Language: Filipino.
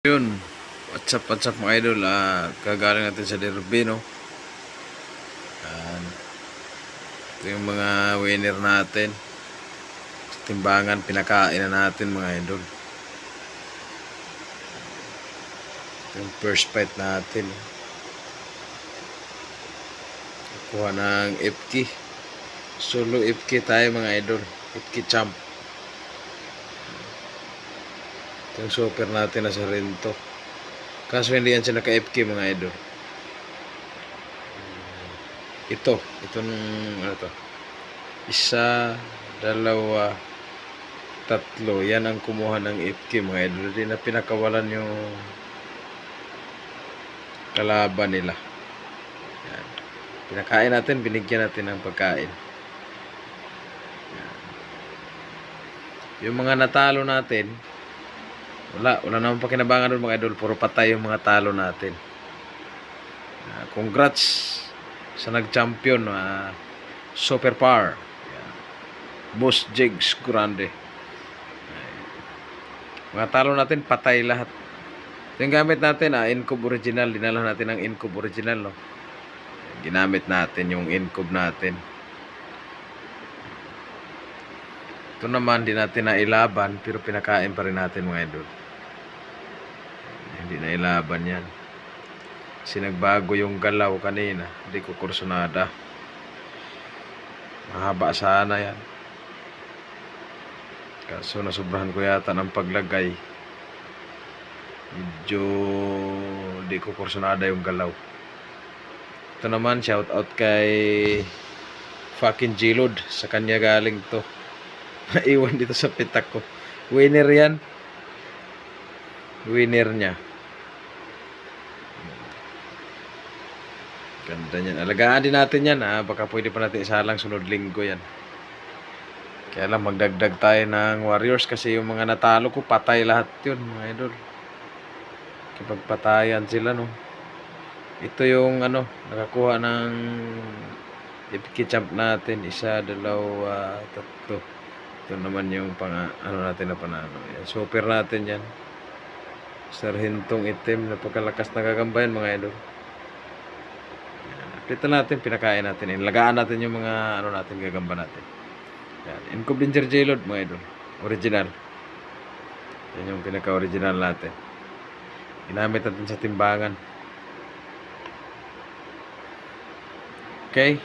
Yun, what's up mga idol, kagaling natin sa derby, no? Ito yung mga winner natin sa timbangan, pinakain na natin mga idol. Ito yung first fight natin, kuha ng FK, solo FK tayo mga idol, FK champ. Ito yung super natin na sa Rento, kaso hindi yan siya naka-FK mga idol. Itong ano to, isa, dalawa, tatlo, yan ang kumuha ng FK mga idol. Hindi na pinakawalan yung kalaban nila. Yan. Pinakain natin, binigyan natin ng pagkain. Yan. Yung mga natalo natin, wala naman pakinabangan doon mga idol, puro patay yung mga talo natin. Congrats sa nag-champion, Super Power. Yan. Boss Jigs Grande. Mga talo natin, patay lahat. Ito yung gamit natin, Incub original. Dinala natin ang Incub original, no? Ginamit natin yung Incub natin. Ito naman, di natin nailaban, pero pinakain pa rin natin mga idol. Hindi nailaban yan. Kasi nagbago yung galaw kanina. Hindi ko kursunada. Mahaba sana yan. Kaso nasubrahan ko yata ng paglagay. Medyo hindi ko kursunada yung galaw. Ito naman, shout out kay fucking G-Load. Sa kanya galing to. Naiwan dito sa pitak ko. Winner yan. Winner niya. Ganda niyan. Alagaan din natin yan, baka pwede pa natin isalang sunod linggo yan. Kaya lang magdagdag tayo ng Warriors kasi yung mga natalo ko patay lahat yun mga idol. Kapag patayan sila, no. Ito yung nakakuha ng FK champ natin, isa, dalawa, tatlo. Ito naman yung natin na panalo. Yan, super natin yan. Sarhentong itim, napakalakas na gagambayan mga idol. Dito natin, pinakain natin. Ilagaan natin yung mga natin, gagamba natin. Yan. Incub Danger J-Load mga idol. Original. Yan yung pinaka-original natin. Ginamit natin sa timbangan. Okay.